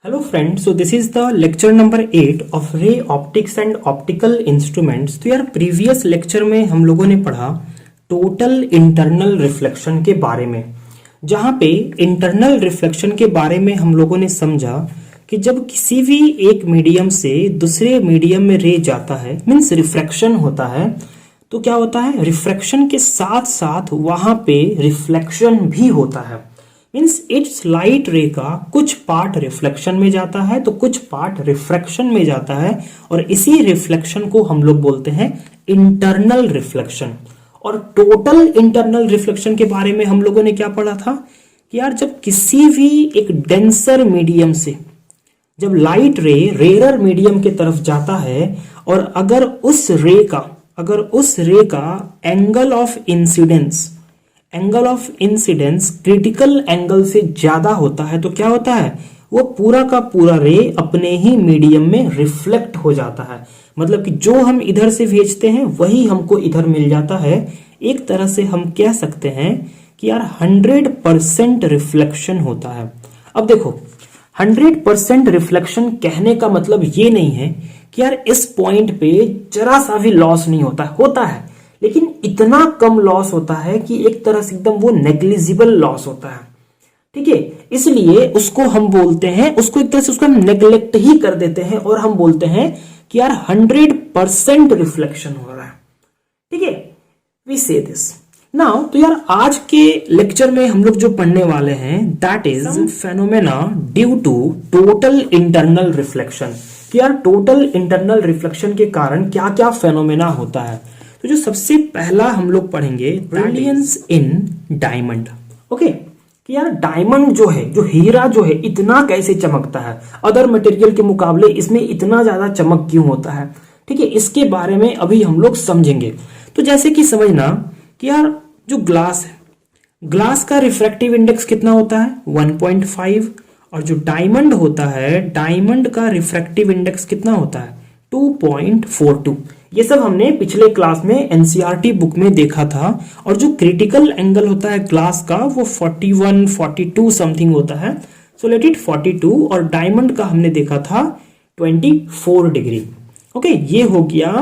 Hello friends, so this is the lecture number 8 of ray optics and optical instruments। तो यार previous lecture में हम लोगों ने पढ़ा टोटल इंटरनल रिफ्लेक्शन के बारे में, जहाँ पे इंटरनल रिफ्लेक्शन के बारे में हम लोगों ने समझा कि जब किसी भी एक मीडियम से दूसरे मीडियम में रे जाता है, मीन्स रिफ्रैक्शन होता है, तो क्या होता है, रिफ्रैक्शन के साथ साथ वहां पे रिफ्लेक्शन भी होता है। मीन्स इट्स लाइट रे का कुछ पार्ट रिफ्लेक्शन में जाता है तो कुछ पार्ट रिफ्रैक्शन में जाता है, और इसी रिफ्लेक्शन को हम लोग बोलते हैं इंटरनल रिफ्लेक्शन। और टोटल इंटरनल रिफ्लेक्शन के बारे में हम लोगों ने क्या पढ़ा था कि यार जब किसी भी एक डेंसर मीडियम से जब लाइट रे रेयर मीडियम के तरफ जाता है और अगर उस रे का angle of incidence critical angle से ज्यादा होता है, तो क्या होता है, वो पूरा का पूरा रे अपने ही मीडियम में रिफ्लेक्ट हो जाता है। मतलब कि जो हम इधर से भेजते हैं वही हमको इधर मिल जाता है। एक तरह से हम कह सकते हैं कि यार 100% रिफ्लेक्शन होता है। अब देखो 100% रिफ्लेक्शन कहने का मतलब ये नहीं है कि यार इस पॉइंट पे जरा सा भी लॉस नहीं होता है, लेकिन इतना कम लॉस होता है कि एक तरह से एकदम वो नेग्लिजिबल लॉस होता है। ठीक है, इसलिए उसको हम बोलते हैं, उसको एक तरह से उसको हम नेग्लेक्ट ही कर देते हैं और हम बोलते हैं कि यार 100% रिफ्लेक्शन हो रहा है। ठीक है, वी से दिस नाउ। तो यार आज के लेक्चर में हम लोग जो पढ़ने वाले हैं that is phenomena due to total internal reflection. कि यार टोटल इंटरनल रिफ्लेक्शन के कारण क्या क्या फेनोमेना होता है। तो जो सबसे पहला हम लोग पढ़ेंगे ब्रिलियंस इन डायमंड। ओके, कि यार डायमंड जो है, जो हीरा जो है, इतना कैसे चमकता है, अदर मटेरियल के मुकाबले इसमें इतना ज्यादा चमक क्यों होता है। ठीक है, इसके बारे में अभी हम लोग समझेंगे। तो जैसे कि समझना कि यार जो ग्लास है, ग्लास का रिफ्रैक्टिव इंडेक्स कितना होता है 1.5, और जो डायमंड होता है, डायमंड का रिफ्रैक्टिव इंडेक्स कितना होता है 2.42। ये सब हमने पिछले क्लास में एनसीईआरटी बुक में देखा था। और जो क्रिटिकल एंगल होता है ग्लास का वो 41, 42 समथिंग होता है। सो लेट इट 42, और डायमंड का हमने देखा था 24 डिग्री। ओके, ये हो गया,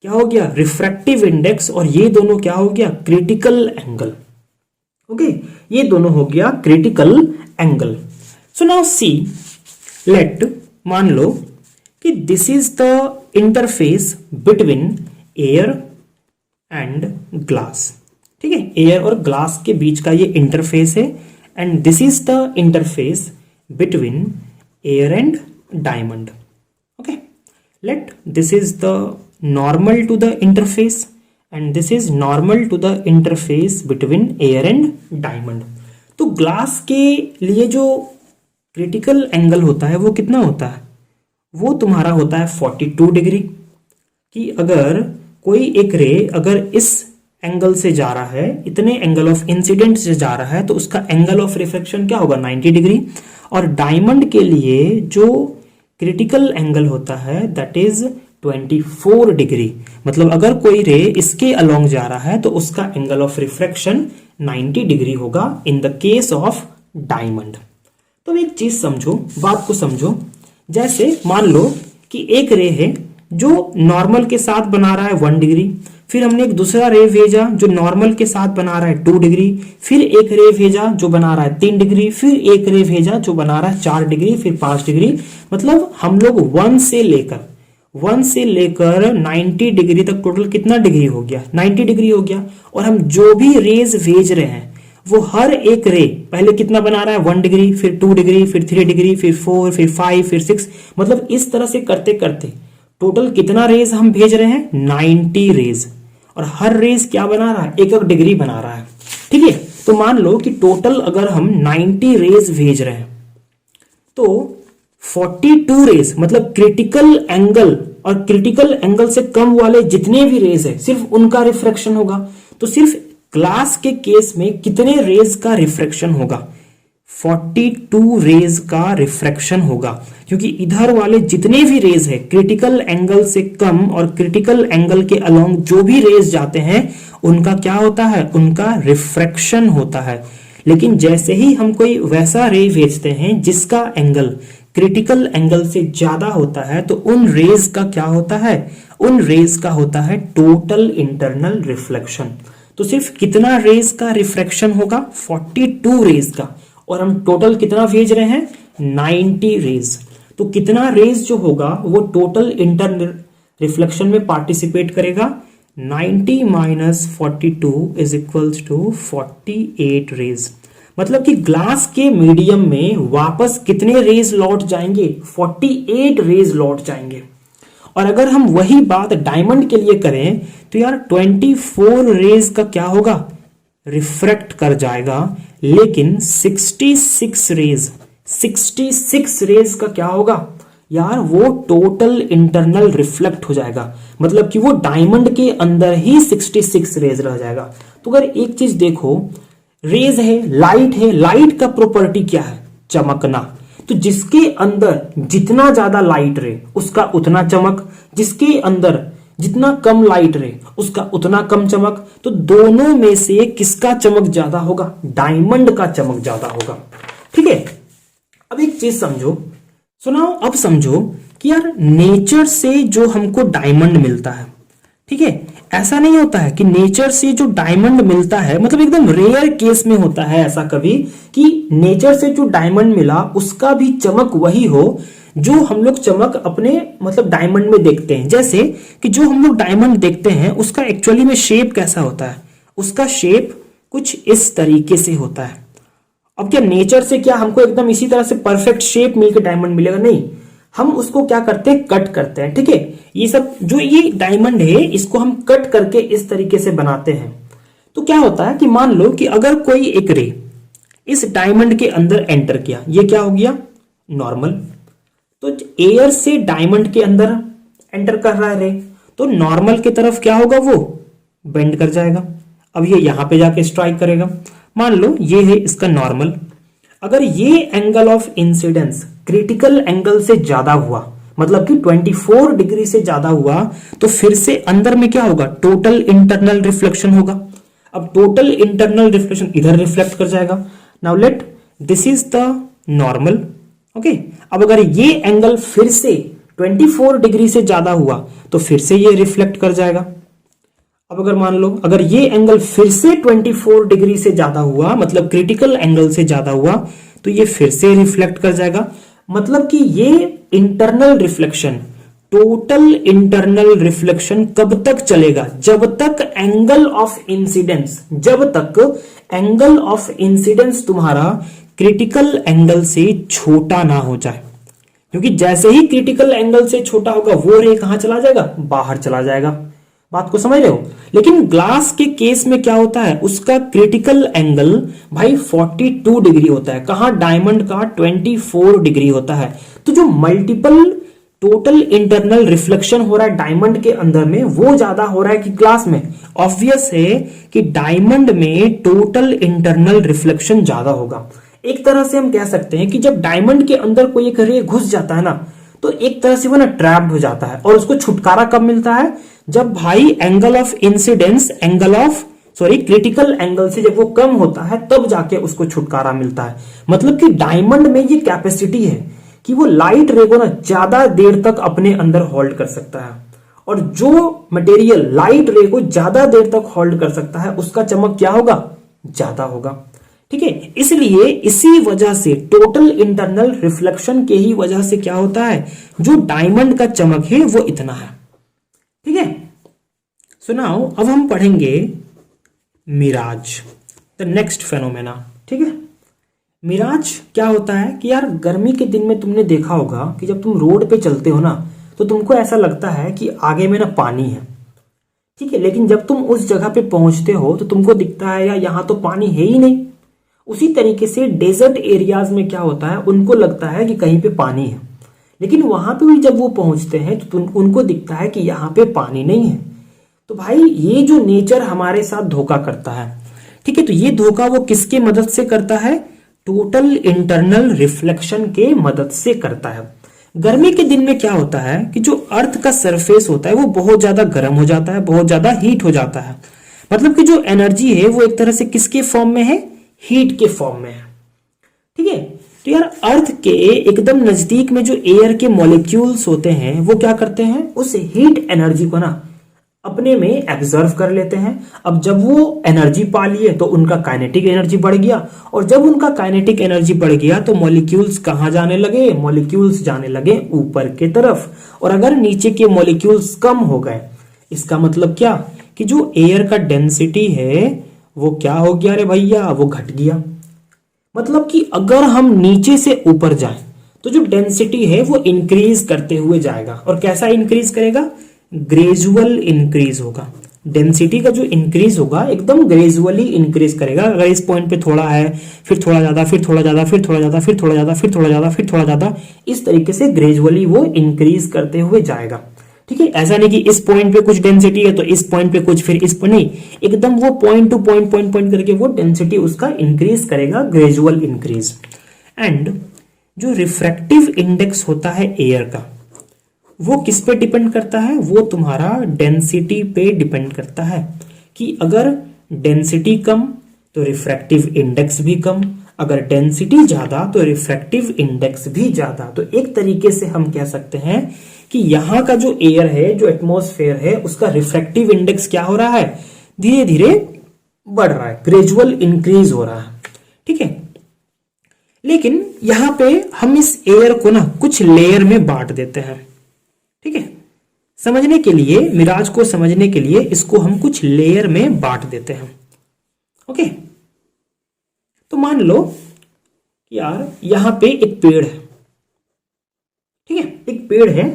क्या हो गया, रिफ्रैक्टिव इंडेक्स, और ये दोनों क्या हो गया, क्रिटिकल एंगल। ओके, ये दोनों हो गया critical angle. So now see, let मान लो कि this is the interface between air and glass. ठीक है, एयर और ग्लास के बीच का ये इंटरफेस है, and this is the interface between air and diamond. Okay, let this is the normal to the interface and this is normal to the interface between air and diamond. तो glass के लिए जो critical angle होता है वो कितना होता है, वो तुम्हारा होता है 42 डिग्री। कि अगर कोई एक रे अगर इस एंगल से जा रहा है, इतने एंगल ऑफ इंसिडेंट से जा रहा है, तो उसका एंगल ऑफ रिफ्लेक्शन क्या होगा 90 डिग्री। और डायमंड के लिए जो क्रिटिकल एंगल होता है दैट इज 24 डिग्री। मतलब अगर कोई रे इसके अलोंग जा रहा है तो उसका एंगल ऑफ रिफ्लेक्शन 90 डिग्री होगा in the case of diamond. तो एक चीज समझो, बात को समझो। जैसे मान लो कि एक रे है जो नॉर्मल के साथ बना रहा है 1 डिग्री, फिर हमने एक दूसरा रे भेजा जो नॉर्मल के साथ बना रहा है 2 डिग्री, फिर एक रे भेजा जो बना रहा है 3 डिग्री, फिर एक रे भेजा जो बना रहा है 4 डिग्री, फिर 5 डिग्री। मतलब हम लोग 1 से लेकर 90 डिग्री तक टोटल कितना डिग्री हो गया, 90 डिग्री हो गया। और हम जो भी रेज भेज रहे हैं वो हर एक रे पहले कितना बना रहा है 1 डिग्री, फिर 2 डिग्री, फिर 3 डिग्री, फिर 4, फिर 5, फिर 6। मतलब इस तरह से करते करते टोटल कितना रेज हम भेज रहे हैं 90 रेज, और हर रेज क्या बना रहा है, एक डिग्री बना रहा है। ठीक है, तो मान लो कि टोटल अगर हम 90 रेज भेज रहे हैं तो 42 रेज, मतलब क्रिटिकल एंगल और क्रिटिकल एंगल से कम वाले जितने भी रेज है सिर्फ उनका रिफ्रैक्शन होगा। तो सिर्फ ग्लास के केस में कितने रेज का रिफ्रैक्शन होगा, 42 रेज का रिफ्रैक्शन होगा, क्योंकि इधर वाले जितने भी रेज है क्रिटिकल एंगल से कम और क्रिटिकल एंगल के अलोंग जो भी रेज जाते हैं उनका क्या होता है, उनका रिफ्रैक्शन होता है। लेकिन जैसे ही हम कोई वैसा रे भेजते हैं जिसका एंगल क्रिटिकल एंगल से ज्यादा होता है तो उन रेज का क्या होता है, उन रेज का होता है टोटल इंटरनल रिफ्लेक्शन। तो सिर्फ कितना रेज का रिफ्रैक्शन होगा, 42 रेज का, और हम टोटल कितना भेज रहे हैं, 90 रेज। तो कितना रेज जो होगा वो टोटल इंटरनल रिफ्लेक्शन में पार्टिसिपेट करेगा, 90 minus 42 is equals to 48 rays. मतलब कि ग्लास के मीडियम में वापस कितने रेज लौट जाएंगे, 48 रेज लौट जाएंगे। और अगर हम वही बात डायमंड के लिए करें तो यार 24 रेज का क्या होगा, रिफ्रैक्ट कर जाएगा, लेकिन 66 रेज का क्या होगा यार, वो टोटल इंटरनल रिफ्लेक्ट हो जाएगा। मतलब कि वो डायमंड के अंदर ही 66 रेज रह जाएगा। तो अगर एक चीज देखो, रेज है, लाइट का प्रॉपर्टी क्या है, चमकना। तो जिसके अंदर जितना ज्यादा लाइट रहे उसका उतना चमक, जिसके अंदर जितना कम लाइट रहे उसका उतना कम चमक। तो दोनों में से किसका चमक ज्यादा होगा, डायमंड का चमक ज्यादा होगा। ठीक है, अब एक चीज समझो, सुनाओ, अब समझो कि यार नेचर से जो हमको डायमंड मिलता है, ठीक है, ऐसा नहीं होता है कि नेचर से जो डायमंड मिलता है, मतलब एकदम रेयर केस में होता है ऐसा कभी कि नेचर से जो डायमंड मिला उसका भी चमक वही हो जो हम लोग चमक अपने मतलब डायमंड में देखते हैं। जैसे कि जो हम लोग डायमंड देखते हैं उसका एक्चुअली में शेप कैसा होता है, उसका शेप कुछ इस तरीके से होता है। अब क्या नेचर से क्या हमको एकदम इसी तरह से परफेक्ट शेप मिलकर डायमंड मिलेगा, नहीं, हम उसको क्या करते हैं, कट करते हैं। ठीक है, ये सब जो ये डायमंड है इसको हम कट करके इस तरीके से बनाते हैं। तो क्या होता है कि मान लो कि अगर कोई एक रे इस डायमंड के अंदर एंटर किया, ये क्या हो गया, नॉर्मल। तो एयर से डायमंड के अंदर एंटर कर रहा है रे, तो नॉर्मल की तरफ क्या होगा, वो बेंड कर जाएगा। अब ये यहां पे जाके स्ट्राइक करेगा। मान लो ये है इसका नॉर्मल, अगर ये angle of incidence critical angle से ज्यादा हुआ, मतलब कि 24 डिग्री से ज्यादा हुआ, तो फिर से अंदर में क्या होगा, टोटल इंटरनल रिफ्लेक्शन होगा। अब टोटल इंटरनल रिफ्लेक्शन इधर रिफ्लेक्ट कर जाएगा। Now let this is the normal, okay. अब अगर ये एंगल फिर से 24 डिग्री से ज्यादा हुआ तो फिर से ये रिफ्लेक्ट कर जाएगा। अब अगर मान लो अगर ये एंगल फिर से 24 डिग्री से ज्यादा हुआ, मतलब क्रिटिकल एंगल से ज्यादा हुआ, तो ये फिर से रिफ्लेक्ट कर जाएगा। मतलब कि ये internal reflection, total internal reflection कब तक चलेगा, जब तक एंगल ऑफ इंसिडेंस, जब तक एंगल ऑफ इंसिडेंस तुम्हारा क्रिटिकल एंगल से छोटा ना हो जाए। क्योंकि जैसे ही क्रिटिकल एंगल से छोटा होगा वो रे कहां चला जाएगा, बाहर चला जाएगा। बात को समझ रहे हो। लेकिन ग्लास के केस में क्या होता है, उसका क्रिटिकल एंगल भाई 42 डिग्री होता है, कहां, डायमंड का 24 डिग्री होता है। तो जो मल्टीपल टोटल इंटरनल रिफ्लेक्शन हो रहा है डायमंड के अंदर में, वो ज्यादा हो रहा है कि ग्लास में। ऑब्वियस है कि डायमंड में टोटल इंटरनल रिफ्लेक्शन ज्यादा होगा। एक तरह से हम कह सकते हैं कि जब डायमंड के अंदर कोई एक रे घुस जाता है ना, तो एक तरह से वो ना ट्रैप्ड हो जाता है, और उसको छुटकारा कब मिलता है, जब भाई angle of incidence, critical angle से जब वो कम होता है तब जाके उसको छुटकारा मिलता है। मतलब कि डायमंड में ये कैपेसिटी है कि वो लाइट रे को ना ज्यादा देर तक अपने अंदर होल्ड कर सकता है, और जो मटेरियल लाइट रे को ज्यादा देर तक होल्ड कर सकता है उसका चमक क्या होगा, ज्यादा होगा। ठीक है, इसलिए इसी वजह से टोटल इंटरनल रिफ्लेक्शन के ही वजह से क्या होता है, जो डायमंड का चमक है वो इतना है। ठीक है, सुनाओ, अब हम पढ़ेंगे मिराज, द नेक्स्ट फेनोमेना। ठीक है, मिराज क्या होता है कि यार गर्मी के दिन में तुमने देखा होगा कि जब तुम रोड पे चलते हो ना, तो तुमको ऐसा लगता है कि आगे में ना पानी है। ठीक है, लेकिन जब तुम उस जगह पे पहुंचते हो तो तुमको दिखता है यार यहां तो पानी है ही नहीं। उसी तरीके से डेजर्ट एरियाज में क्या होता है, उनको लगता है कि कहीं पे पानी है, लेकिन वहां पे भी जब वो पहुंचते हैं तो उनको दिखता है कि यहाँ पे पानी नहीं है। तो भाई ये जो नेचर हमारे साथ धोखा करता है, ठीक है, तो ये धोखा वो किसके मदद से करता है, टोटल इंटरनल रिफ्लेक्शन के मदद से करता है। गर्मी के दिन में क्या होता है कि जो अर्थ का सरफेस होता है वो बहुत ज्यादा गर्म हो जाता है, बहुत ज्यादा हीट हो जाता है। मतलब कि जो एनर्जी है वो एक तरह से किसके फॉर्म में है, हीट के फॉर्म में है। ठीक है, तो यार अर्थ के एकदम नजदीक में जो एयर के मॉलिक्यूल्स होते हैं वो क्या करते हैं, उस हीट एनर्जी को ना अपने में एब्जर्व कर लेते हैं। अब जब वो एनर्जी पा लिए तो उनका काइनेटिक एनर्जी बढ़ गया, और जब उनका काइनेटिक एनर्जी बढ़ गया तो मॉलिक्यूल्स कहाँ जाने लगे, मॉलिक्यूल्स जाने लगे ऊपर के तरफ। और अगर नीचे के मॉलिक्यूल्स कम हो गए, इसका मतलब क्या कि जो एयर का डेंसिटी है वो क्या हो गया रे भैया, वो घट गया। मतलब कि अगर हम नीचे से ऊपर जाएं तो जो डेंसिटी है वो इंक्रीज करते हुए जाएगा। और कैसा इंक्रीज करेगा, ग्रेजुअल इंक्रीज होगा। डेंसिटी का जो इंक्रीज होगा एकदम ग्रेजुअली इंक्रीज करेगा। अगर इस पॉइंट पे थोड़ा है, फिर थोड़ा ज्यादा, फिर थोड़ा ज्यादा, फिर थोड़ा ज्यादा, फिर थोड़ा ज्यादा, फिर थोड़ा ज्यादा, फिर थोड़ा ज्यादा, इस तरीके से ग्रेजुअली वो इंक्रीज करते हुए जाएगा। ठीक है, ऐसा नहीं कि इस पॉइंट पे कुछ डेंसिटी है तो इस पॉइंट पे कुछ, फिर इस पर नहीं, एकदम वो point two point point point करके वो डेंसिटी उसका इंक्रीज करेगा, ग्रेजुअल इंक्रीज। एंड जो रिफ्रैक्टिव इंडेक्स होता है एयर का, वो किस पे डिपेंड करता है, वो तुम्हारा डेंसिटी पे डिपेंड करता है। कि अगर डेंसिटी कम तो रिफ्रैक्टिव इंडेक्स भी कम, अगर डेंसिटी ज्यादा तो रिफ्रैक्टिव इंडेक्स भी ज्यादा। तो एक तरीके से हम कह सकते हैं कि यहां का जो एयर है, जो एटमॉस्फेयर है, उसका रिफ्रैक्टिव इंडेक्स क्या हो रहा है, धीरे धीरे बढ़ रहा है, ग्रेजुअल इंक्रीज हो रहा है। ठीक है, लेकिन यहां पे हम इस एयर को ना कुछ लेयर में बांट देते हैं। ठीक है, समझने के लिए, मिराज को समझने के लिए इसको हम कुछ लेयर में बांट देते हैं। ओके, तो मान लो कि यार यहां पे एक पेड़ है। ठीक है, एक पेड़ है,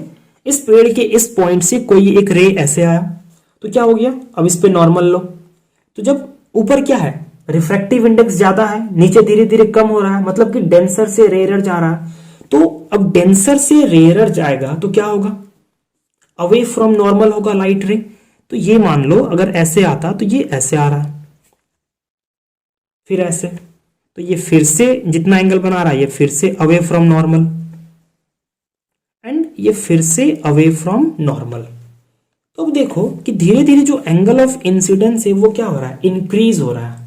इस पेड़ के इस पॉइंट से कोई एक रे ऐसे आया तो क्या हो गया, अब इस पे नॉर्मल लो, तो जब ऊपर क्या है, रिफ्रैक्टिव इंडेक्स ज्यादा है, नीचे धीरे धीरे कम हो रहा है, मतलब कि डेंसर से रेयर जा रहा है। तो अब डेंसर से रेयर जाएगा तो क्या होगा, अवे फ्रॉम नॉर्मल होगा लाइट रे। तो ये मान लो अगर ऐसे आता तो ये ऐसे आ रहा है, फिर ऐसे, तो ये फिर से जितना एंगल बना रहा है ये फिर से अवे फ्रॉम नॉर्मल, एंड ये फिर से अवे फ्रॉम नॉर्मल। तो अब देखो कि धीरे धीरे जो एंगल ऑफ इंसिडेंस है वो क्या हो रहा है, इंक्रीज हो रहा है।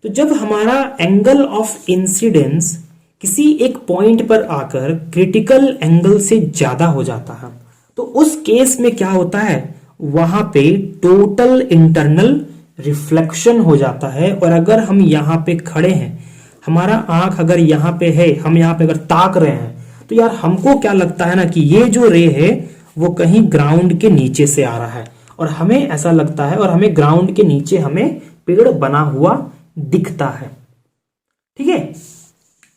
तो जब हमारा एंगल ऑफ इंसिडेंस किसी एक पॉइंट पर आकर क्रिटिकल एंगल से ज्यादा हो जाता है तो उस केस में क्या होता है, वहां पे टोटल इंटरनल रिफ्लेक्शन हो जाता है। और अगर हम यहां पे खड़े हैं, हमारा आंख अगर यहां पे है, हम यहां पे अगर ताक रहे हैं, तो यार हमको क्या लगता है ना कि ये जो रे है वो कहीं ग्राउंड के नीचे से आ रहा है, और हमें ऐसा लगता है, और हमें ग्राउंड के नीचे हमें पेड़ बना हुआ दिखता है। ठीक है,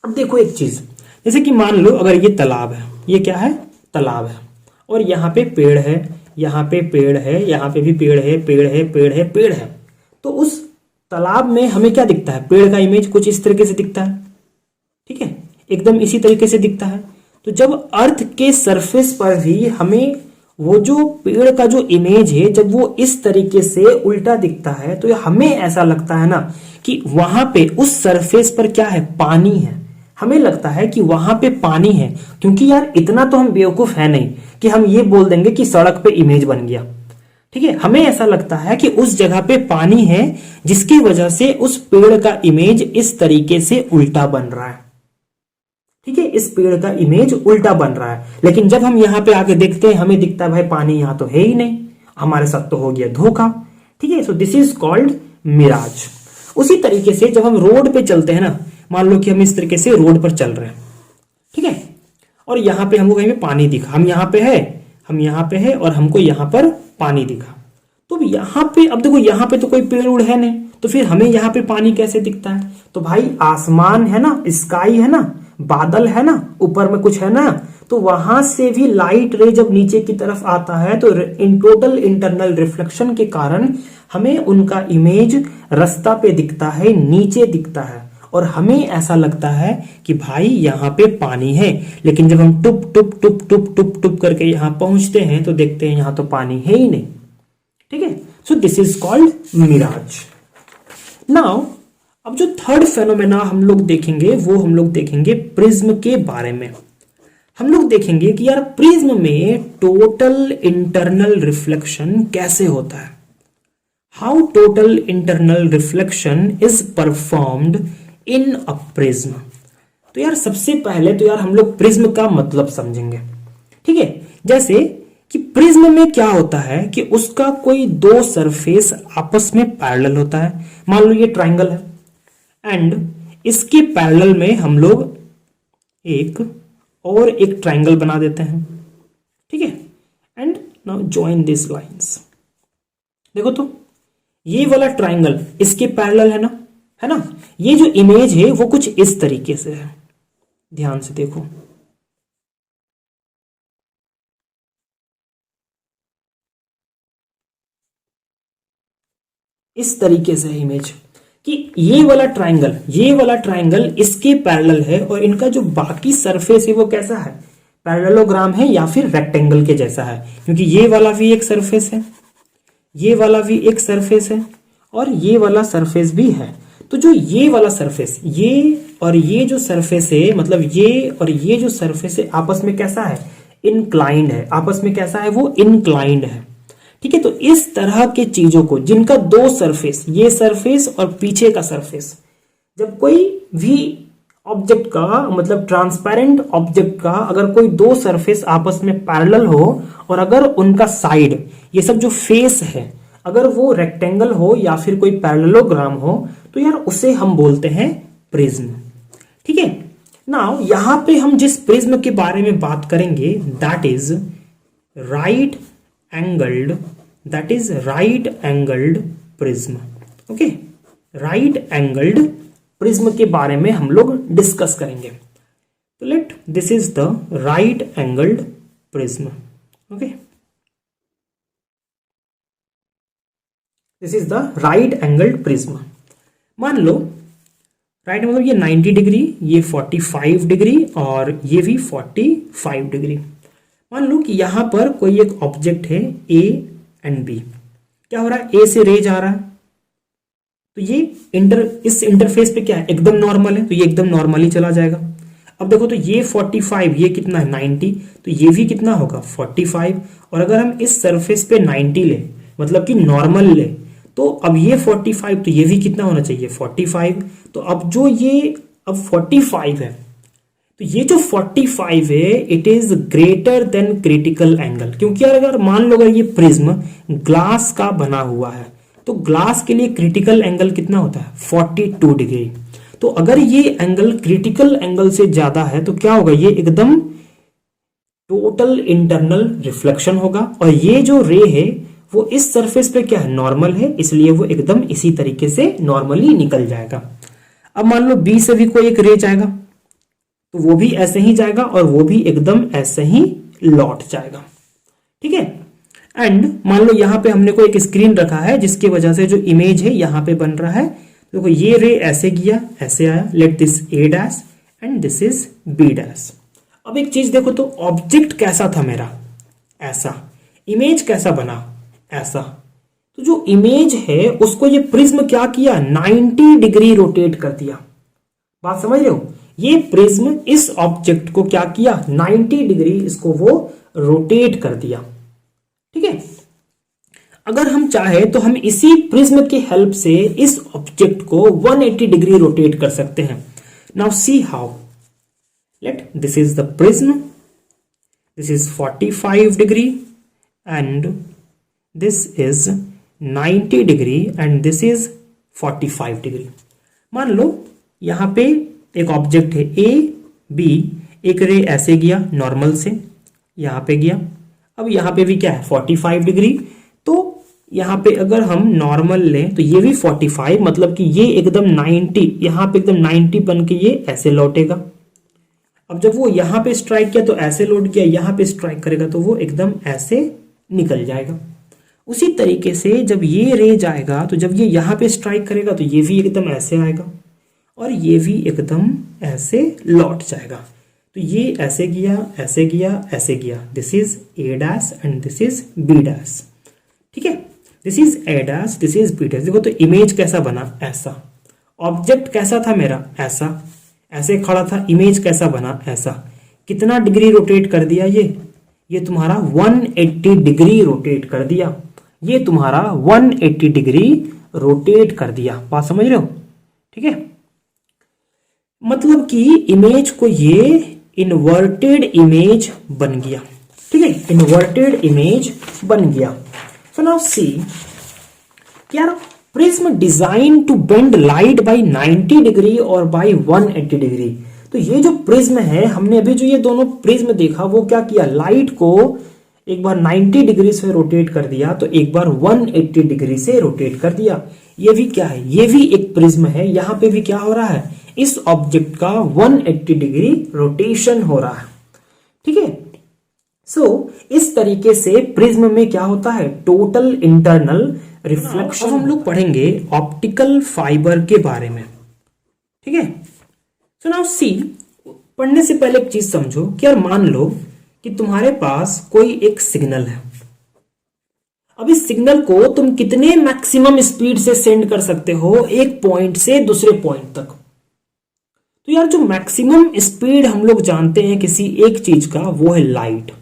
अब देखो एक चीज, जैसे कि मान लो अगर ये तालाब है, ये क्या है, तालाब है, और यहाँ पे पेड़ है, यहाँ पे पेड़ है, यहाँ पे भी पेड़ है, पेड़ है, पेड़ है, पेड़ है। तो उस तालाब में हमें क्या दिखता है, पेड़ का इमेज कुछ इस तरीके से दिखता है। ठीक है, एकदम इसी तरीके से दिखता है। तो जब अर्थ के सरफेस पर भी हमें वो जो पेड़ का जो इमेज है, जब वो इस तरीके से उल्टा दिखता है, तो हमें ऐसा लगता है ना कि वहां पे उस सरफेस पर क्या है, पानी है। हमें लगता है कि वहां पे पानी है, क्योंकि यार इतना तो हम बेवकूफ है नहीं कि हम ये बोल देंगे कि सड़क पे इमेज बन गया। ठीक है, हमें ऐसा लगता है कि उस जगह पे पानी है, जिसकी वजह से उस पेड़ का इमेज इस तरीके से उल्टा बन रहा है। ठीक है, इस पेड़ का इमेज उल्टा बन रहा है। लेकिन जब हम यहाँ पे आके देखते हैं, हमें दिखता है भाई पानी यहाँ तो है ही नहीं, हमारे साथ तो हो गया धोखा। ठीक है, so this is called mirage. उसी तरीके से जब हम रोड पे चलते हैं ना, मान लो कि हम इस तरीके से रोड पर चल रहे हैं, ठीक है, और यहाँ पे हमको कहीं पे पानी दिखा, हम यहाँ पे है, हम यहाँ पे है, और हमको यहाँ पर पानी दिखा। तो यहाँ पे अब देखो, यहाँ पे तो कोई पेड़ उड़ है नहीं, तो फिर हमें यहाँ पे पानी कैसे दिखता है? तो भाई आसमान है ना, स्काई है ना, बादल है ना, ऊपर में कुछ है ना, तो वहां से भी लाइट रे जब नीचे की तरफ आता है तो इन टोटल इंटरनल रिफ्लेक्शन के कारण हमें उनका इमेज रास्ता पे दिखता है, नीचे दिखता है, और हमें ऐसा लगता है कि भाई यहाँ पे पानी है। लेकिन जब हम टुप टुप टुप टुप टुप टुप करके यहाँ पहुंचते हैं तो देखते हैं यहाँ तो पानी है ही नहीं। ठीक है, so this is called mirage. Now अब जो थर्ड फेनोमेना हम लोग देखेंगे वो हम लोग देखेंगे प्रिज्म के बारे में। हम लोग देखेंगे कि यार प्रिज्म में टोटल इंटरनल रिफ्लेक्शन कैसे होता है, how total internal reflection is performed in a prism. तो यार सबसे पहले तो यार हम लोग प्रिज्म का मतलब समझेंगे, ठीक है। जैसे कि प्रिज्म में क्या होता है कि उसका कोई दो सरफेस आपस में पैरेलल होता है। मान लो ये ट्राइंगल है एंड इसके पैरेलल में हम लोग एक और एक ट्राइंगल बना देते हैं, ठीक है। And now join this lines. देखो तो ये वाला ट्राइंगल इसके पैरेलल है ना। ये जो इमेज है वो कुछ इस तरीके से है, ध्यान से देखो। इस तरीके से है इमेज कि ये वाला ट्राइंगल इसके पैरेलल है और इनका जो बाकी सरफेस है वो कैसा है, पैरेललोग्राम है या फिर रेक्टेंगल के जैसा है, क्योंकि ये वाला भी एक सरफेस है, ये वाला भी एक सरफेस है और ये वाला सरफेस भी है। तो जो ये वाला सरफेस, ये और ये जो सरफेस है, मतलब ये और ये जो सरफेस है आपस में कैसा है, इनक्लाइंड है, आपस में कैसा है, वो इनक्लाइंड है, ठीक है। तो इस तरह के चीजों को जिनका दो सरफेस, ये सरफेस और पीछे का सरफेस, जब कोई भी ऑब्जेक्ट का मतलब ट्रांसपेरेंट ऑब्जेक्ट का अगर कोई दो सरफेस आपस में पैरेलल हो और अगर उनका साइड, ये सब जो फेस है, अगर वो रेक्टेंगल हो या फिर कोई पैरेललोग्राम हो, तो यार उसे हम बोलते हैं प्रिज्म, ठीक है। नाउ यहां पे हम जिस प्रिज्म के बारे में बात करेंगे that is right angled prism, okay. Right angled prism के बारे में हम लोग डिस्कस करेंगे। तो late this is the right angled prism, okay. This is the right angled prism. मान लो राइट मतलब ये 90 डिग्री, ये 45 डिग्री और ये भी 45 डिग्री। मान लो कि यहां पर कोई एक ऑब्जेक्ट है ए एंड बी। क्या हो रहा है, ए से रे जा रहा है, तो ये इस इंटरफेस पे क्या है, एकदम नॉर्मल है, तो ये एकदम नॉर्मली चला जाएगा। अब देखो तो ये 45, ये कितना है 90, तो ये भी कितना होगा 45। और अगर हम इस सरफेस पे 90 ले, मतलब कि नॉर्मल ले, तो अब ये 45, तो ये भी कितना होना चाहिए 45। तो अब जो ये अब 45 है, तो ये जो 45 है it is greater than critical angle, क्योंकि अगर मान लो अगर ये प्रिज्म ग्लास का बना हुआ है तो ग्लास के लिए क्रिटिकल एंगल कितना होता है 42 डिग्री। तो अगर ये एंगल क्रिटिकल एंगल से ज्यादा है तो क्या होगा, ये एकदम टोटल इंटरनल रिफ्लेक्शन होगा और ये जो रे है वो इस सरफेस पे क्या है नॉर्मल है, इसलिए वो एकदम इसी तरीके से नॉर्मली निकल जाएगा। अब मान लो बी से भी कोई एक रे जाएगा तो वो भी ऐसे ही जाएगा और वो भी एकदम ऐसे ही लौट जाएगा, ठीक है। एंड मान लो यहां पे हमने कोई एक स्क्रीन रखा है जिसकी वजह से जो इमेज है यहां पे बन रहा है। देखो ये रे ऐसे गया, ऐसे आया, let this A dash and this is B dash. अब एक चीज देखो तो ऑब्जेक्ट कैसा था मेरा, ऐसा, इमेज कैसा बना, ऐसा। तो जो इमेज है उसको ये प्रिज्म क्या किया 90 डिग्री रोटेट कर दिया। बात समझ रहे हो, ये प्रिज्म इस ऑब्जेक्ट को क्या किया 90 डिग्री इसको वो रोटेट कर दिया, ठीक है। अगर हम चाहे तो हम इसी प्रिज्म की हेल्प से इस ऑब्जेक्ट को 180 डिग्री रोटेट कर सकते हैं। Now see how, late this is the prism, this is 45 degree and this is 90 degree and this is 45 degree. मान लो यहां पे एक ऑब्जेक्ट है ए बी, एक रे ऐसे गया नॉर्मल से यहां पे गया, अब यहां पे भी क्या है 45 डिग्री। तो यहां पे अगर हम नॉर्मल लें तो ये भी 45, मतलब कि ये एकदम 90, यहां पे एकदम 90 बन के ये ऐसे लौटेगा। अब जब वो यहां पे स्ट्राइक किया तो ऐसे लौट गया, यहां पे स्ट्राइक करेगा तो वो एकदम ऐसे निकल जाएगा। उसी तरीके से जब ये रे जाएगा तो जब ये यहां पे स्ट्राइक करेगा तो ये भी एकदम ऐसे आएगा और ये भी एकदम ऐसे लौट जाएगा। तो ये ऐसे गया, ऐसे गया, ऐसे गया, this is A dash and this is B dash, ठीक है। This is A dash, this is B dash. देखो तो इमेज कैसा बना, ऐसा। ऑब्जेक्ट कैसा था मेरा, ऐसा, ऐसे खड़ा था, इमेज कैसा बना, ऐसा। कितना डिग्री रोटेट कर दिया ये तुम्हारा 180 डिग्री रोटेट कर दिया, ये तुम्हारा 180 डिग्री रोटेट कर दिया। बात समझ रहे हो, ठीक है। मतलब कि इमेज को ये इन्वर्टेड इमेज बन गया, ठीक है, इन्वर्टेड इमेज बन गया। सो नाउ सी, यार prism design to bend light by 90 degree और बाय 180 डिग्री। तो ये जो प्रिज्म है, हमने अभी जो ये दोनों प्रिज्म देखा, वो क्या किया, लाइट को एक बार 90 डिग्री से रोटेट कर दिया, तो एक बार 180 डिग्री से रोटेट कर दिया। ये भी क्या है, ये भी एक प्रिज्म है। यहां पे भी क्या हो रहा है, इस ऑब्जेक्ट का 180 डिग्री रोटेशन हो रहा है, ठीक है। सो इस तरीके से प्रिज्म में क्या होता है, टोटल इंटरनल रिफ्लेक्शन। हम लोग पढ़ेंगे ऑप्टिकल फाइबर के बारे में, ठीक है। सो नाउ सी, पढ़ने से पहले एक चीज समझो कि यार मान लो कि तुम्हारे पास कोई एक सिग्नल है। अब इस सिग्नल को तुम कितने मैक्सिमम स्पीड से सेंड कर सकते हो एक पॉइंट से दूसरे पॉइंट तक। तो यार जो मैक्सिमम स्पीड हम लोग जानते हैं किसी एक चीज का, वो है लाइट।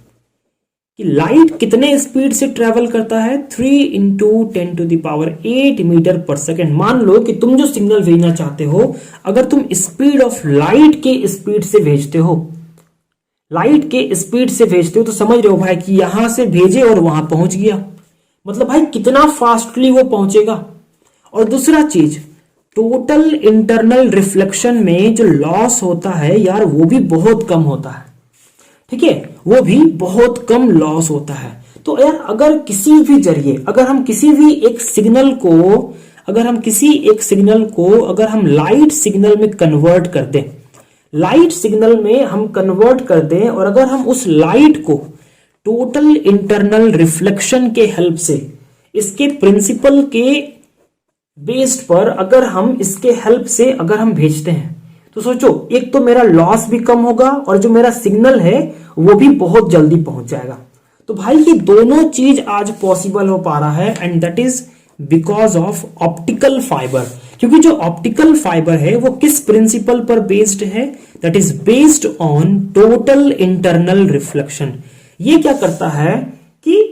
कि लाइट कितने स्पीड से ट्रेवल करता है, 3 × 10⁸ मीटर पर सेकेंड। मान लो कि तुम जो सिग्नल भेजना चाहते हो, अगर तुम स्पीड ऑफ लाइट के स्पीड से भेजते हो, लाइट के स्पीड से भेजते हो, तो समझ रहे हो भाई कि यहां से भेजे और वहां पहुंच गया, मतलब भाई कितना फास्टली वो पहुंचेगा। और दूसरा चीज, टोटल इंटरनल रिफ्लेक्शन में जो लॉस होता है यार, वो भी बहुत कम होता है, ठीक है, वो भी बहुत कम लॉस होता है। तो यार अगर किसी भी जरिए, अगर हम किसी भी एक सिग्नल को, अगर हम लाइट सिग्नल में कन्वर्ट कर दें, लाइट सिग्नल में हम कन्वर्ट कर दें, और अगर हम उस लाइट को टोटल इंटरनल रिफ्लेक्शन के हेल्प से, इसके प्रिंसिपल के बेस्ड पर अगर हम इसके हेल्प से अगर हम भेजते हैं, तो सोचो एक तो मेरा लॉस भी कम होगा और जो मेरा सिग्नल है वो भी बहुत जल्दी पहुंच जाएगा। तो भाई ये दोनों चीज आज पॉसिबल हो पा रहा है, and that is because of optical fibre. क्योंकि जो ऑप्टिकल फाइबर है वो किस प्रिंसिपल पर बेस्ड है, that is based on total internal reflection. ये क्या करता है कि,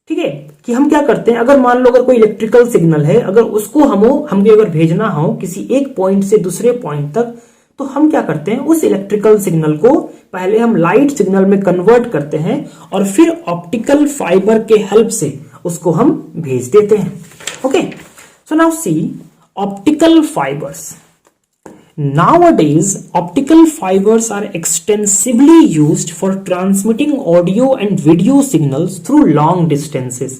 ठीक है, कि हम क्या करते हैं, अगर मान लो अगर कोई इलेक्ट्रिकल सिग्नल है, अगर उसको हमें अगर भेजना हो किसी एक पॉइंट से दूसरे पॉइंट तक, तो हम क्या करते हैं, उस इलेक्ट्रिकल सिग्नल को पहले हम लाइट सिग्नल में कन्वर्ट करते हैं और फिर ऑप्टिकल फाइबर के हेल्प से उसको हम भेज देते हैं। Okay, so now C optical fibres. Nowadays, optical fibers are extensively used for transmitting audio and video signals through long distances.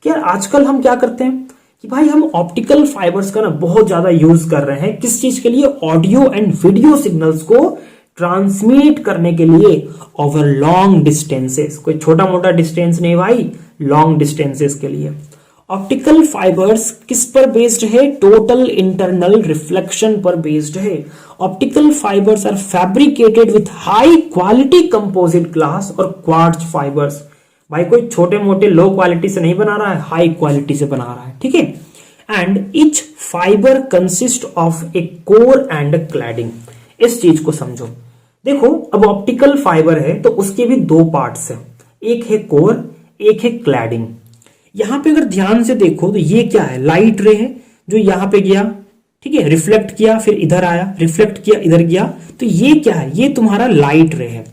क्या आजकल हम क्या करते हैं कि भाई हम ऑप्टिकल फाइबर्स का ना बहुत ज्यादा यूज कर रहे हैं, किस चीज के लिए, ऑडियो एंड वीडियो सिग्नल्स को ट्रांसमिट करने के लिए ओवर लॉन्ग डिस्टेंसेस। कोई छोटा मोटा डिस्टेंस नहीं भाई, लॉन्ग डिस्टेंसेस के लिए। ऑप्टिकल फाइबर्स किस पर बेस्ड है, टोटल इंटरनल रिफ्लेक्शन पर बेस्ड है। Optical fibres are fabricated with high quality composite glass और क्वार्ट्ज फाइबर्स। भाई कोई छोटे मोटे लो क्वालिटी से नहीं बना रहा है, हाई क्वालिटी से बना रहा है, ठीक है। And each fibre consist of A core and cladding. इस चीज को समझो, देखो अब ऑप्टिकल फाइबर है तो उसके भी दो पार्ट्स हैं, एक है कोर, एक है क्लैडिंग। यहां पे अगर ध्यान से देखो तो ये क्या है, लाइट रे है जो यहां पे गया, ठीक है, रिफ्लेक्ट किया, फिर इधर आया, रिफ्लेक्ट किया, इधर गया, तो ये क्या है, ये तुम्हारा लाइट रे है।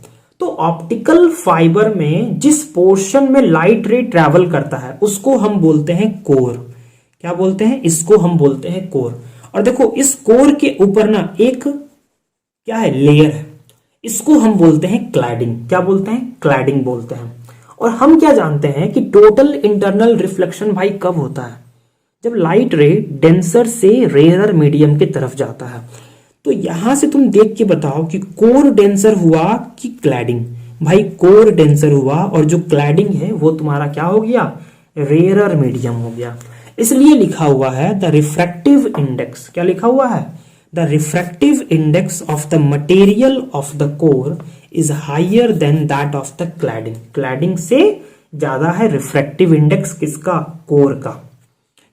तो ऑप्टिकल फाइबर में जिस पोर्शन में लाइट रे ट्रेवल करता है उसको हम बोलते हैं कोर। क्या बोलते हैं, इसको हम बोलते हैं कोर। और देखो इस कोर के ऊपर ना एक क्या है, लेयर है, इसको हम बोलते हैं क्लैडिंग। क्या बोलते हैं, क्लैडिंग बोलते हैं। और हम क्या जानते हैं कि टोटल इंटरनल रिफ्लेक्शन भाई कब होता है, जब लाइट रे डेंसर से रेयरर मीडियम की तरफ जाता है। तो यहां से तुम देख के बताओ कि कोर डेंसर हुआ कि क्लैडिंग। भाई कोर डेंसर हुआ और जो क्लैडिंग है वो तुम्हारा क्या हो गया, रेयरर मीडियम हो गया। इसलिए लिखा हुआ है द रिफ्रैक्टिव इंडेक्स। क्या लिखा हुआ है, the refractive index of the material of the core is higher than that of the cladding. Cladding से ज्यादा है रिफ्रैक्टिव इंडेक्स किसका, कोर का।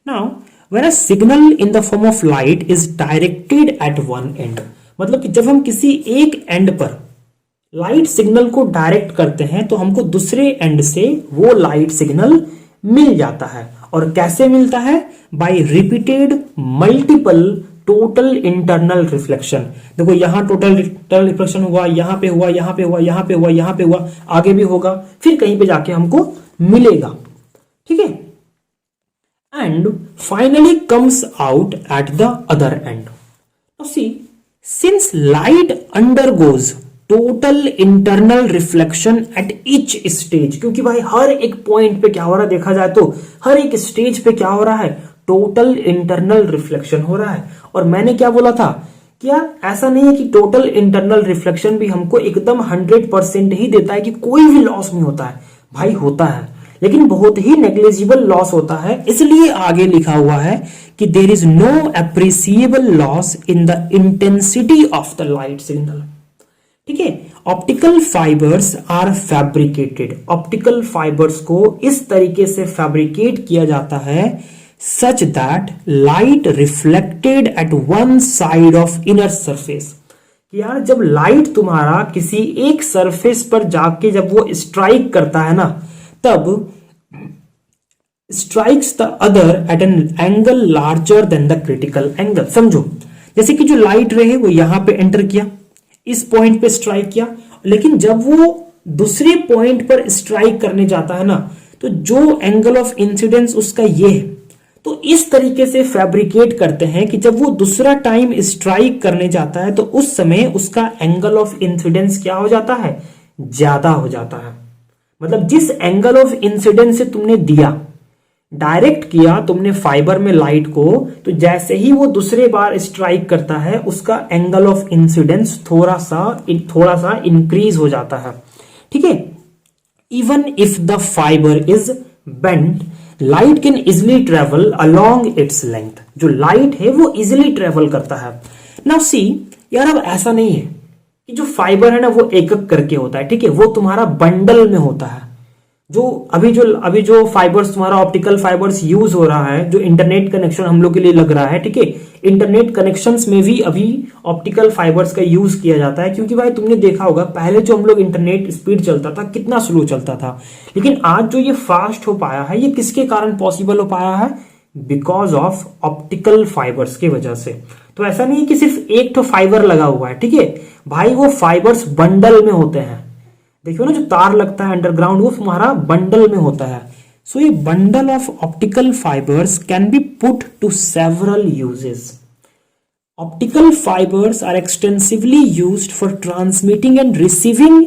Now when a signal in the form of light is directed at one end, मतलब कि जब हम किसी एक एंड पर लाइट सिग्नल को डायरेक्ट करते हैं तो हमको दूसरे एंड से वो लाइट सिग्नल मिल जाता है। और कैसे मिलता है, by repeated multiple total internal reflection. देखो यहां टोटल रिफ्लेक्शन हुआ, यहां पे हुआ, यहां पे हुआ, यहां पे हुआ, यहां पे हुआ, आगे भी होगा, फिर कहीं पे जाके हमको मिलेगा। ठीक है, and finally comes out at the other and. Now see, since light undergoes total internal reflection at each stage, क्योंकि भाई हर एक पॉइंट पे क्या हो रहा है देखा जाए तो हर एक स्टेज पे क्या हो रहा है, टोटल इंटरनल रिफ्लेक्शन हो रहा है। और मैंने क्या बोला था कि यार ऐसा नहीं है कि टोटल इंटरनल रिफ्लेक्शन भी हमको एकदम 100% ही देता है कि कोई भी लॉस नहीं होता है। भाई होता है, लेकिन बहुत ही नेग्लिजिबल लॉस होता है। इसलिए आगे लिखा हुआ है कि there is no appreciable loss in the intensity of the light signal. ठीक है, optical fibres are fabricated. Optical fibres को इस तरीके से फैब्रिकेट किया जाता है such that light reflected at one side of inner surface. यार जब लाइट तुम्हारा किसी एक सरफेस पर जाके जब वो स्ट्राइक करता है ना, तब strikes the other at an angle larger than the critical angle. समझो, जैसे कि जो लाइट रे है वो यहां पे एंटर किया, इस पॉइंट पे स्ट्राइक किया, लेकिन जब वो दूसरे पॉइंट पर स्ट्राइक करने जाता है ना, तो जो एंगल ऑफ इंसिडेंस उसका ये है। तो इस तरीके से फैब्रिकेट करते हैं कि जब वो दूसरा टाइम स्ट्राइक करने जाता है तो उस समय उसका एंगल ऑफ इंसिडेंस क्या हो जाता है, ज्यादा हो जाता है। मतलब जिस एंगल ऑफ इंसिडेंस से तुमने दिया, डायरेक्ट किया तुमने फाइबर में लाइट को, तो जैसे ही वो दूसरे बार स्ट्राइक करता है उसका एंगल ऑफ इंसिडेंस थोड़ा सा इंक्रीज हो जाता है। ठीक है, even if the fibre is bent, light can easily travel along its length. जो लाइट है वो इजिली ट्रेवल करता है। नाउ सी यार, अब ऐसा नहीं है कि जो फाइबर है ना वो एक एक करके होता है। ठीक है, वो तुम्हारा बंडल में होता है। जो अभी जो फाइबर्स तुम्हारा ऑप्टिकल फाइबर्स यूज हो रहा है, जो इंटरनेट कनेक्शन हम लोग के लिए लग रहा है, ठीक है, इंटरनेट कनेक्शंस में भी अभी ऑप्टिकल फाइबर्स का यूज किया जाता है। क्योंकि भाई तुमने देखा होगा पहले जो हम लोग इंटरनेट स्पीड चलता था कितना स्लो चलता था, लेकिन आज जो ये फास्ट हो पाया है ये किसके कारण पॉसिबल हो पाया है, बिकॉज ऑफ ऑप्टिकल फाइबर्स की वजह से। तो ऐसा नहीं है कि सिर्फ एक तो फाइबर लगा हुआ है, ठीक है भाई, वो फाइबर्स बंडल में होते हैं। देखियो ना, जो तार लगता है अंडरग्राउंड वो तुम्हारा बंडल में होता है। सो ये bundle of optical fibres can be put to several uses. Optical fibres are extensively used for transmitting and receiving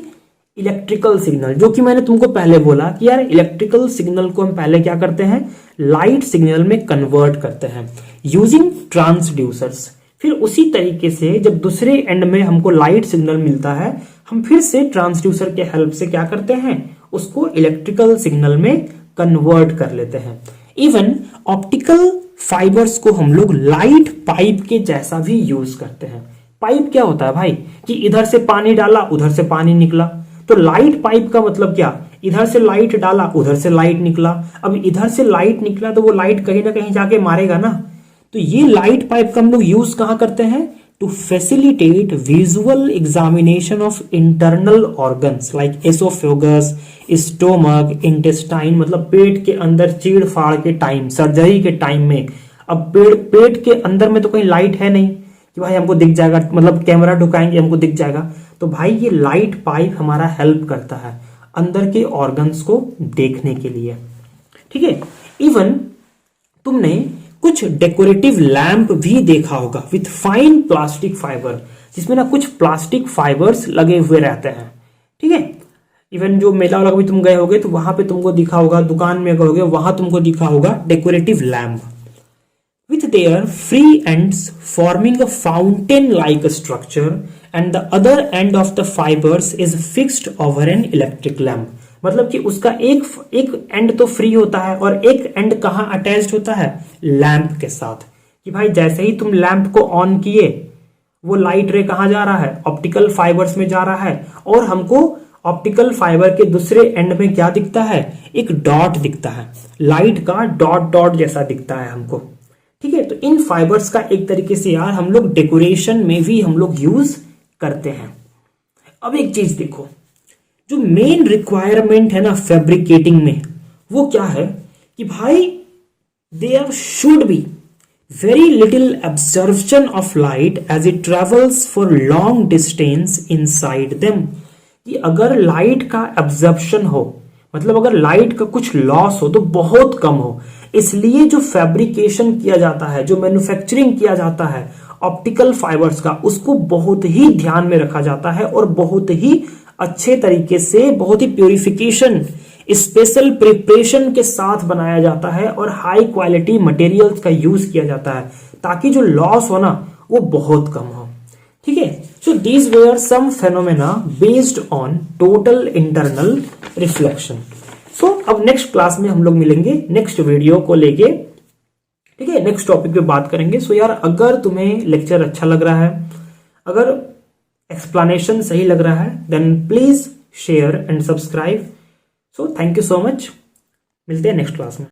electrical signal. जो कि मैंने तुमको पहले बोला कि यार इलेक्ट्रिकल सिग्नल को हम पहले क्या करते हैं, लाइट सिग्नल में कन्वर्ट करते हैं यूजिंग ट्रांसड्यूसर्स। फिर उसी तरीके से जब दूसरे एंड में हमको लाइट सिग्नल मिलता है, हम फिर से ट्रांसड्यूसर के हेल्प से क्या करते हैं, उसको इलेक्ट्रिकल सिग्नल में कन्वर्ट कर लेते हैं। इवन ऑप्टिकल फाइबर्स को हम लोग लाइट पाइप के जैसा भी यूज करते हैं। पाइप क्या होता है भाई, कि इधर से पानी डाला उधर से पानी निकला। तो लाइट पाइप का मतलब क्या, इधर से लाइट डाला उधर से लाइट निकला। अब इधर से लाइट निकला तो वो लाइट कहीं ना कहीं जाके मारेगा ना। तो ये लाइट पाइप का हम लोग यूज कहां करते हैं, to facilitate visual examination of internal organs like oesophagus, stomach, intestine. मतलब पेट के अंदर चीड़ फाड़ के टाइम, सर्जरी के टाइम में। अब पेट के अंदर में तो कहीं लाइट है नहीं कि भाई हमको दिख जाएगा, मतलब कैमरा ढुकाएंगे हमको दिख जाएगा। तो भाई ये लाइट पाइप हमारा हेल्प करता है अंदर के ऑर्गन्स को देखने के लिए। ठीक है, इवन तुमने कुछ डेकोरेटिव लैंप भी देखा होगा विथ फाइन प्लास्टिक फाइबर, जिसमें ना कुछ प्लास्टिक फाइबर्स लगे हुए रहते हैं। ठीक है, इवन जो मेला वाला भी तुम गए होगे तो वहां पे तुमको दिखा होगा, दुकान में गए वहां तुमको दिखा होगा decorative lamp with their free ends forming a fountain like structure and the other end of the fibers is fixed over an electric lamp। मतलब कि उसका एक एंड तो फ्री होता है और एक एंड कहाँ अटैच्ड होता है, लैंप के साथ। कि भाई जैसे ही तुम लैंप को ऑन किए वो लाइट रे कहाँ जा रहा है, ऑप्टिकल फाइबर्स में जा रहा है, और हमको ऑप्टिकल फाइबर के दूसरे एंड में क्या दिखता है, एक डॉट दिखता है, लाइट का डॉट डॉट जैसा दिखता है हमको। ठीक है, तो इन फाइबर्स का एक तरीके से यार हम लोग डेकोरेशन में भी हम लोग यूज करते हैं। अब एक चीज देखो, जो मेन रिक्वायरमेंट है ना फैब्रिकेटिंग में, वो क्या है कि भाई there should be very little absorption of light as it travels for long distance inside them। कि अगर लाइट का एब्जॉर्प्शन हो, मतलब अगर लाइट का कुछ लॉस हो तो बहुत कम हो, इसलिए जो फैब्रिकेशन किया जाता है, जो मैन्युफैक्चरिंग किया जाता है ऑप्टिकल फाइबर्स का, उसको बहुत ही ध्यान में रखा जाता है और बहुत ही अच्छे तरीके से, बहुत ही प्योरिफिकेशन, स्पेशल प्रिपरेशन के साथ बनाया जाता है और हाई क्वालिटी मटेरियल्स का यूज किया जाता है ताकि जो लॉस हो ना वो बहुत कम हो। ठीक है, so these were some phenomena based on total internal reflection. So अब नेक्स्ट क्लास में हम लोग मिलेंगे नेक्स्ट वीडियो को लेके, ठीक है, नेक्स्ट टॉपिक पे बात करेंगे। सो यार अगर तुम्हें लेक्चर अच्छा लग रहा है, अगर एक्सप्लेनेशन सही लग रहा है, then please share and subscribe. So thank you so much, मिलते हैं नेक्स्ट क्लास में।